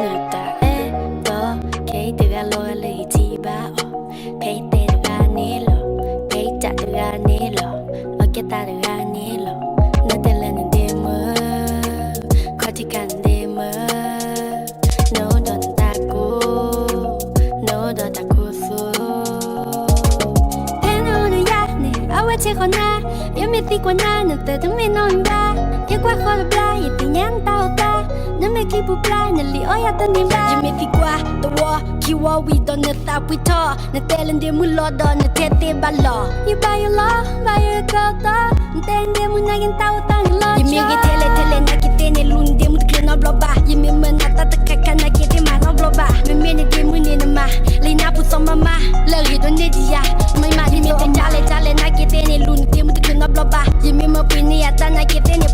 너다에도 케이트가 로열리지바 페이테르가 아니로 페이자드가 아니로 어깨따르가 아니로 너들라는 dimmer 거짓한 dimmer 너도 닦고 너도 닦고 수 배너는 야네 아와치거나 여미띠거나 너들은 미논다 예과 허르블라 이띵양 따오다 너의 기부블라 늘리 어야떠님다 여미띠과 또워 키워 위도 너따 위터 너 떼는데 물러도 너 테테발러 이바이올러 바이올거더 떼는데 문나긴 따오다 눌러줘 예미게 텔레 나기 때네 룬데 무드클 너블러봐 예미면 나따뜻하게 나게 되만 너블러봐 메메네 데문에는 마 레나 부서마마 러기도 내지야 마이마 예미 때 잘래 나게 때네 룬데 무드클 너블러봐 예미면 삐니 야따 나게 때네